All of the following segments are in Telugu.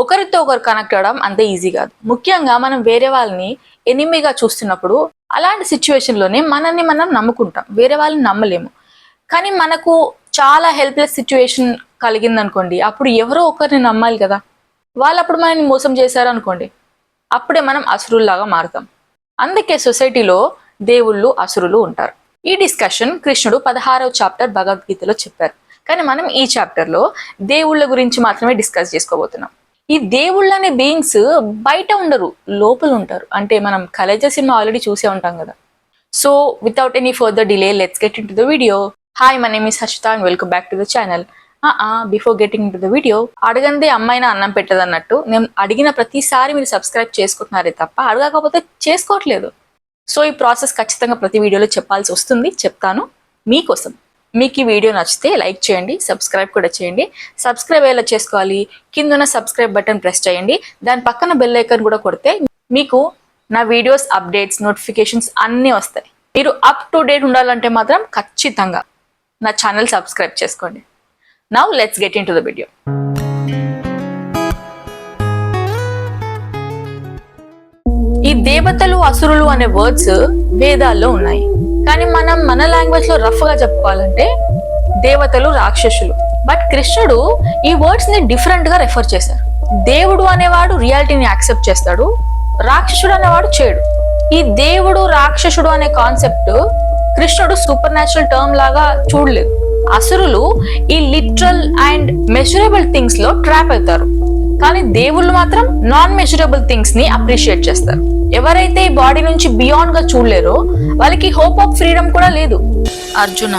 ఒకరితో ఒకరు కనెక్ట్ అవడం అంత ఈజీ కాదు. ముఖ్యంగా మనం వేరే వాళ్ళని ఎనిమిగా చూస్తున్నప్పుడు అలాంటి సిచ్యువేషన్లోనే మనల్ని మనం నమ్ముకుంటాం, వేరే వాళ్ళని నమ్మలేము. కానీ మనకు చాలా హెల్ప్లెస్ సిచ్యువేషన్ కలిగిందనుకోండి, అప్పుడు ఎవరో ఒకరిని నమ్మాలి కదా. వాళ్ళు అప్పుడు మనల్ని మోసం చేశారు అనుకోండి, అప్పుడే మనం అసురుల్లాగా మారుతాం. అందుకే సొసైటీలో దేవుళ్ళు అసురులు ఉంటారు. ఈ డిస్కషన్ కృష్ణుడు 16వ చాప్టర్ భగవద్గీతలో చెప్పారు. కానీ మనం ఈ చాప్టర్లో దేవుళ్ళ గురించి మాత్రమే డిస్కస్ చేసుకోబోతున్నాం. ఈ దేవుళ్ళు అనే బీయింగ్స్ బయట ఉండరు, లోపల ఉంటారు. అంటే మనం కలేజా సినిమా ఆల్రెడీ చూసే ఉంటాం కదా. So without any further delay, let's get in to the video. Hi, my name is Harshita and welcome back to the channel. Before getting to the video, అడగందే అమ్మాయినా అన్నం పెట్టదన్నట్టు నేను అడిగిన ప్రతిసారి మీరు సబ్స్క్రైబ్ చేసుకుంటున్నారే తప్ప అడగకపోతే చేసుకోవట్లేదు. సో ఈ ప్రాసెస్ ఖచ్చితంగా ప్రతి వీడియోలో చెప్పాల్సి వస్తుంది, చెప్తాను మీకోసం. మీకు ఈ వీడియో నచ్చితే లైక్ చేయండి, సబ్స్క్రైబ్ కూడా చేయండి. సబ్స్క్రైబ్ ఎలా చేసుకోవాలి? కింద సబ్స్క్రైబ్ బటన్ ప్రెస్ చేయండి, దాని పక్కన బెల్ ఐకాన్ కూడా కొడితే మీకు నా వీడియోస్ అప్డేట్స్, నోటిఫికేషన్స్ అన్నీ వస్తాయి. మీరు అప్ టు డేట్ ఉండాలంటే మాత్రం ఖచ్చితంగా నా ఛానల్ సబ్స్క్రైబ్ చేసుకోండి. Now let's get in to the video. ఈ దేవతలు అసురులు అనే వర్డ్స్ వేదాల్లో ఉన్నాయి. కానీ మనం మన లాంగ్వేజ్ లో రఫ్ గా చెప్పుకోవాలంటే దేవతలు రాక్షసులు. బట్ కృష్ణుడు ఈ వర్డ్స్ ని డిఫరెంట్ గా రెఫర్ చేశారు. దేవుడు అనేవాడు రియాలిటీని యాక్సెప్ట్ చేస్తాడు, రాక్షసుడు అనేవాడు చేయడు. ఈ దేవుడు రాక్షసుడు అనే కాన్సెప్ట్ కృష్ణుడు సూపర్ న్యాచురల్ టర్మ్ లాగా చూడలేదు. అసురులు ఈ లిటరల్ అండ్ మెజరబుల్ థింగ్స్ లో ట్రాప్ అవుతారు. కానీ దేవుళ్ళు మాత్రం నాన్ మెజరబుల్ థింగ్స్ ని అప్రిషియేట్ చేస్తారు. ఎవరైతే ఈ బాడీ నుంచి బియాండ్ గా చూడలేరో వాళ్ళకి హోప్ ఆఫ్ ఫ్రీడమ్ కూడా లేదు. అర్జున,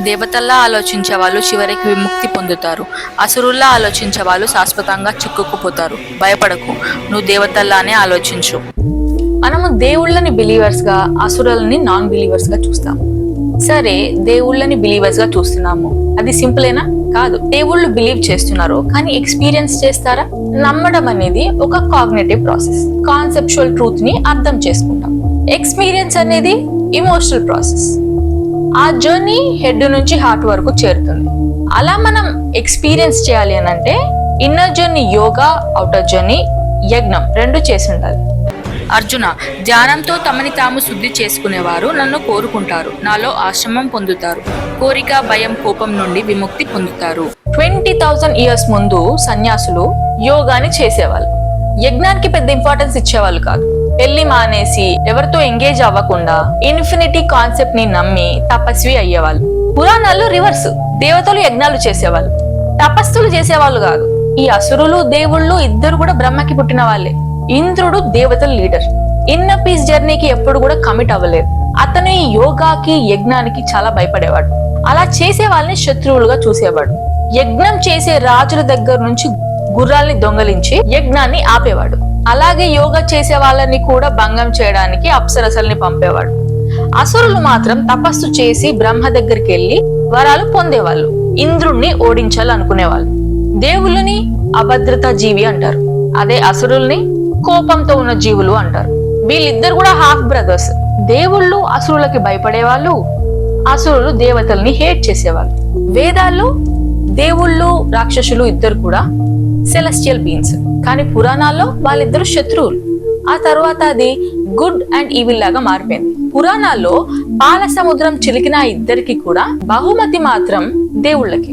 దేవతల్లా ఆలోచించే వాళ్ళు చివరికి విముక్తి పొందుతారు, అసురుల్లా ఆలోచించే వాళ్ళు శాశ్వతంగా చిక్కుకుపోతారు. భయపడకు, నువ్వు దేవతల్లానే ఆలోచించు. మనము దేవుళ్ళని బిలీవర్స్ గా, అసురులని నాన్ బిలీవర్స్ గా చూస్తాము. సరే, దేవుళ్ళని బిలీవర్స్ గా చూస్తున్నాము, అది సింపులేనా? కాదు. దేవుళ్ళు బిలీవ్ చేస్తున్నారు, కానీ ఎక్స్పీరియన్స్ చేస్తారా? నమ్మడం అనేది ఒక కాగ్నిటివ్ ప్రాసెస్. కాన్సెప్చువల్ ట్రూత్ ని అర్థం చేసుకుంటాం. ఎక్స్పీరియన్స్ అనేది ఇమోషనల్ ప్రాసెస్. ఆ జర్నీ హెడ్ నుంచి హార్ట్ వరకు చేరుతుంది. అలా మనం ఎక్స్పీరియన్స్ చేయాలి అని అంటే inner journey yoga, outer journey యజ్ఞం రెండు చేసి ఉండాలి. అర్జున, ధ్యానంతో తమని తాము శుద్ధి చేసుకునేవారు నన్ను కోరుకుంటారు, నాలో ఆశ్రమం పొందుతారు, కోరిక, భయం, కోపం నుండి విముక్తి పొందుతారు. 20,000 years ముందు సన్యాసులు యోగాని చేసేవాళ్ళు. యజ్ఞానికి పెద్ద ఇంపార్టెన్స్ ఇచ్చేవాళ్ళు కాదు. పెళ్లి మానేసి ఎవరితో ఎంగేజ్ అవ్వకుండా ఇన్ఫినిటీ కాన్సెప్ట్ ని నమ్మి తపస్వి అయ్యేవాళ్ళు. పురాణాల్లో రివర్స్, దేవతలు యజ్ఞాలు చేసేవాళ్ళు, తపస్సులు చేసేవాళ్ళు కాదు. ఈ అసురులు దేవుళ్ళు ఇద్దరు కూడా బ్రహ్మకి పుట్టిన వాళ్ళే. ఇంద్రుడు దేవతల లీడర్, ఇన్నర్ పీస్ జర్నీకి ఎప్పుడు కూడా కమిట్ అవ్వలేదు. అతను ఈ యోగాకి, యజ్ఞానికి చాలా భయపడేవాడు. అలా చేసే వాళ్ళని శత్రువులుగా చూసేవాడు. యజ్ఞం చేసే రాజుల దగ్గర నుంచి గుర్రాల్ని దొంగలించి యజ్ఞాన్ని ఆపేవాడు. అలాగే యోగా చేసే వాళ్ళని కూడా భంగం చేయడానికి అప్సరసల్ని పంపేవాడు. అసురులు మాత్రం తపస్సు చేసి బ్రహ్మ దగ్గరికి వెళ్లి వరాలు పొందేవాళ్ళు, ఇంద్రుణ్ణి ఓడించాలనుకునేవాళ్ళు. దేవుళ్ళని అభద్రతా జీవి అంటారు, అదే అసురుల్ని కోపంతో ఉన్న జీవులు అంటారు. వీళ్ళిద్దరు కూడా హాఫ్ బ్రదర్స్. దేవుళ్ళు అసురులకి భయపడేవాళ్ళు, అసురులు దేవతల్ని హేట్ చేసేవాళ్ళు. వేదాల్లో దేవుళ్ళు, రాక్షసులు ఇద్దరు కూడా సెలెస్టియల్ బీయింగ్స్. కానీ పురాణాల్లో వాళ్ళిద్దరు శత్రువులు. ఆ తర్వాత అది గుడ్ అండ్ ఈవిల్ లాగా మారిపోయింది. పురాణాల్లో పాల సముద్రం చిలికిన ఇద్దరికి కూడా బహుమతి మాత్రం దేవుళ్ళకి.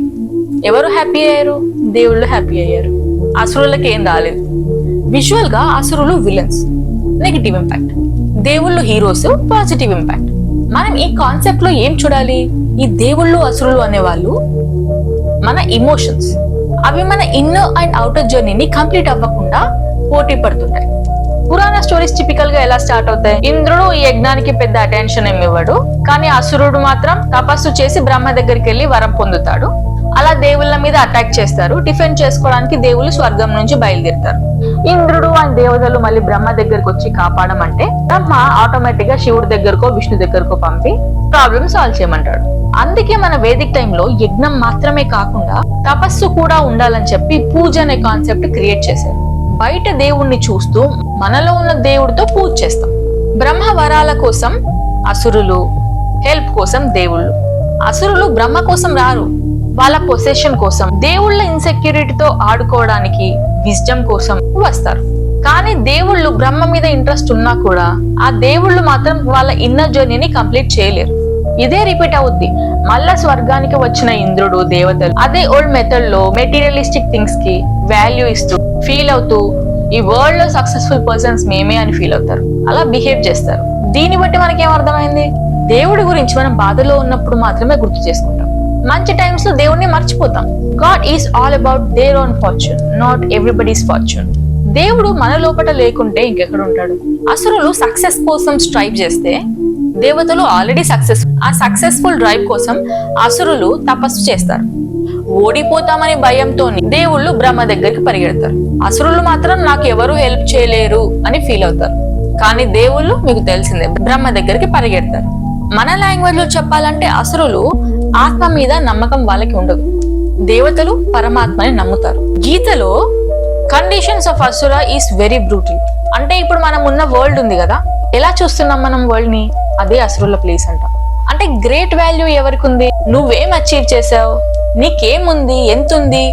ఎవరు హ్యాపీ అయ్యారు? దేవుళ్ళు హ్యాపీ అయ్యారు, అసురులకి ఏం రాలేదు. విజువల్ గా అసురులు విలన్స్, నెగిటివ్ ఇంపాక్ట్, దేవుళ్ళు హీరోస్, పాజిటివ్ ఇంపాక్ట్. మనం ఈ కాన్సెప్ట్ లో ఏం చూడాలి? ఈ దేవుళ్ళు, అసురులు అనేవాళ్ళు మన ఇమోషన్స్. అవి మన ఇన్నర్ అండ్ అవుటర్ జర్నీని కంప్లీట్ అవ్వకుండా పోటీ పడుతుంటాయి. పురాణ స్టోరీస్ టిపికల్ గా ఎలా స్టార్ట్ అవుతాయి? ఇంద్రుడు ఈ యజ్ఞానికి పెద్ద అటెన్షన్ ఏమి ఇవ్వడు, కానీ అసురుడు మాత్రం తపస్సు చేసి బ్రహ్మ దగ్గరికి వెళ్లి వరం పొందుతాడు. అలా దేవుళ్ళ మీద అటాక్ చేస్తారు. డిఫెండ్ చేసుకోవడానికి దేవుళ్ళు స్వర్గం నుంచి బయలుదేరుతారు. ఇంద్రుడు అండ్ దేవతలు మళ్ళీ బ్రహ్మ దగ్గరకు వచ్చి కాపాడమంటే బ్రహ్మ ఆటోమేటిక్ గా శివుడి దగ్గరకో విష్ణు దగ్గరకో పంపి ప్రాబ్లమ్ సాల్వ్ చేయమంటాడు. అందుకే మన వేదిక్ టైంలో యజ్ఞం మాత్రమే కాకుండా తపస్సు కూడా ఉండాలని చెప్పి పూజ అనే కాన్సెప్ట్ క్రియేట్ చేశారు. బయట దేవుణ్ణి చూస్తూ మనలో ఉన్న దేవుడితో పూజ చేస్తాం. బ్రహ్మ వరాల కోసం అసురులు, హెల్ప్ కోసం దేవుళ్ళు. అసురులు బ్రహ్మ కోసం రారు, వాళ్ళ పొసెషన్ కోసం, దేవుళ్ళ ఇన్సెక్యూరిటీతో ఆడుకోవడానికి, విజ్డమ్ కోసం వస్తారు. కానీ దేవుళ్ళు బ్రహ్మ మీద ఇంట్రెస్ట్ ఉన్నా కూడా ఆ దేవుళ్ళు మాత్రం వాళ్ళ ఇన్నర్ జర్నీని కంప్లీట్ చేయలేరు. ఇదే రిపీట్ అవుద్ది. మళ్ళా స్వర్గానికి వచ్చిన ఇంద్రుడు, దేవతలు అదే ఓల్డ్ మెథడ్ లో మెటీరియలిస్టిక్ థింగ్స్ కి వాల్యూ ఇస్తూ ఫీల్ అవుతూ ఈ వరల్డ్ లో సక్సెస్ఫుల్ పర్సన్స్ మేమే అని ఫీల్ అవుతారు. అలా బిహేవ్ చేస్తారు. దీన్ని బట్టి మనకేం అర్థమైంది? దేవుడి గురించి మనం బాధలో ఉన్నప్పుడు మాత్రమే గుర్తు చేసుకుంటాం. మంచి టైమ్స్ లో దేవుడిని మర్చిపోతాం. God is all about their own fortune, not everybody's fortune. దేవుడు మన లోపల లేకుంటే ఇంకెక్కడ ఉంటాడు? అసురులు సక్సెస్ కోసం స్ట్రైవ్ చేస్తే దేవతలు ఆల్రెడీ ఆ సక్సెస్ఫుల్ డ్రైవ్ కోసం అసురులు తపస్సు చేస్తారు. ఓడిపోతామని భయంతో దేవుళ్ళు బ్రహ్మ దగ్గరికి పరిగెడతారు. అసురులు మాత్రం నాకు ఎవరు హెల్ప్ చేయలేరు అని ఫీల్ అవుతారు. కానీ దేవుళ్ళు మీకు తెలిసిందే బ్రహ్మ దగ్గరికి పరిగెడతారు. మన లాంగ్వేజ్ లో చెప్పాలంటే అసురులు ఆత్మ మీద నమ్మకం వాళ్ళకి ఉండదు. దేవతలు పరమాత్మని నమ్ముతారు. గీతలో కండిషన్స్ ఆఫ్ అసుర ఈస్ వెరీ బ్రూటల్. అంటే ఇప్పుడు మనం ఉన్న వరల్డ్ ఉంది కదా, ఎలా చూస్తున్నాం మనం వరల్డ్ ని? అదే అసురుల ప్లేస్ అంట. అంటే గ్రేట్ వాల్యూ ఎవరికి ఉంది? నువ్వేం అచీవ్ చేసావు, నీకేముంది, ఎంతుంది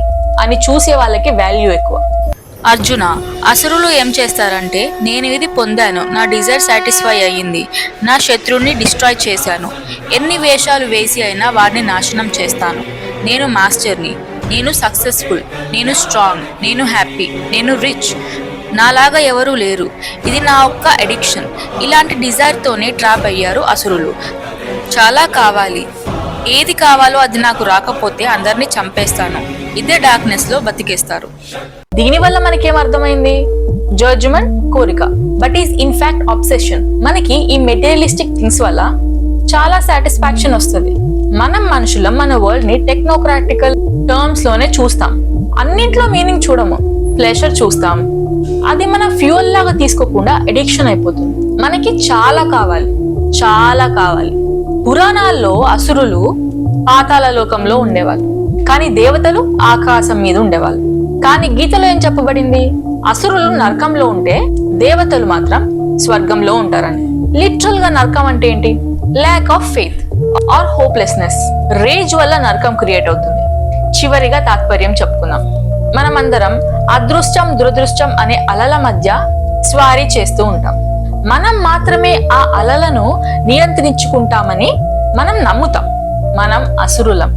అని చూసే వాళ్ళకి వాల్యూ ఎక్కువ. అర్జున, అసురులు ఏం చేస్తారంటే, నేను ఇది పొందాను, నా డిజైర్ సాటిస్ఫై అయ్యింది, నా శత్రువుని డిస్ట్రాయ్ చేశాను, ఎన్ని వేషాలు వేసి అయినా వారిని నాశనం చేస్తాను, నేను మాస్టర్ని, నేను సక్సెస్ఫుల్, నేను స్ట్రాంగ్, నేను హ్యాపీ, నేను రిచ్, నాలాగా ఎవరూ లేరు, ఇది నా ఒక్క అడిక్షన్. ఇలాంటి డిజైర్తోనే ట్రాప్ అయ్యారు అసురులు. చాలా కావాలి, ఏది కావాలో అది నాకు రాకపోతే అందరినీ చంపేస్తాను, ఇదే డార్క్నెస్ లో బతికేస్తారు. దీని వల్ల మనకేం అర్థమైంది? జడ్జ్మెంట్, కోరిక, బట్ ఈస్ ఇన్ఫాక్ట్ అబ్సెషన్. మనకి ఈ మెటీరియలిస్టిక్ థింగ్స్ వల్ల చాలా సాటిస్ఫాక్షన్ వస్తుంది. మనం మనుషులం మన వరల్డ్ ని టెక్నోక్రాటికల్ టర్మ్స్ లోనే చూస్తాం. అన్నింట్లో మీనింగ్ చూడము, ప్లెజర్ చూస్తాం. అది మన ఫ్యూయల్ లాగా తీసుకోకుండా అడిక్షన్ అయిపోతుంది. మనకి చాలా కావాలి, చాలా కావాలి. పురాణాల్లో అసురులు పాతాళ లోకంలో ఉండేవాళ్ళు, కానీ దేవతలు ఆకాశం మీద ఉండేవాళ్ళు. కానీ గీతలో ఏం చెప్పబడింది? అసురులు నరకంలో ఉంటే దేవతలు మాత్రం స్వర్గంలో ఉంటారని. లిటరల్ గా నరకం అంటే ఏంటి? Lack of faith or hopelessness. Rage వల్ల నరకం క్రియేట్ అవుతుంది. చివరిగా తాత్పర్యం చెప్పుకుందాం. మనమందరం అదృష్టం, దురదృష్టం అనే అలల మధ్య స్వారీ చేస్తూ ఉంటాం. మనం మాత్రమే ఆ అలలను నియంత్రించుకుంటామని మనం నమ్ముతాం. మనం అసురులం.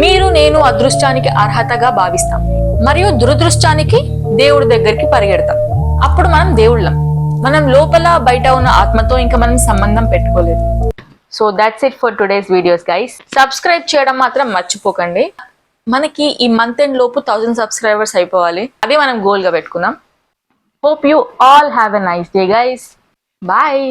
మీరు, నేను అదృష్టానికి అర్హతగా భావిస్తాం మరియు దురదృష్టానికి దేవుడి దగ్గరికి పరిగెడతాం. అప్పుడు మనం దేవుళ్ళం. మనం లోపల బయట ఉన్న ఆత్మతో ఇంకా మనం సంబంధం పెట్టుకోలేదు. So that's it for today's videos guys. Subscribe చేయడం మాత్రం మర్చిపోకండి. మనకి ఈ మంత్ ఎండ్ లోపు 1000 సబ్స్క్రైబర్స్ అయిపోవాలి. అదే మనం గోల్ గా పెట్టుకుందాం. Hope you all have a nice day guys. Bye.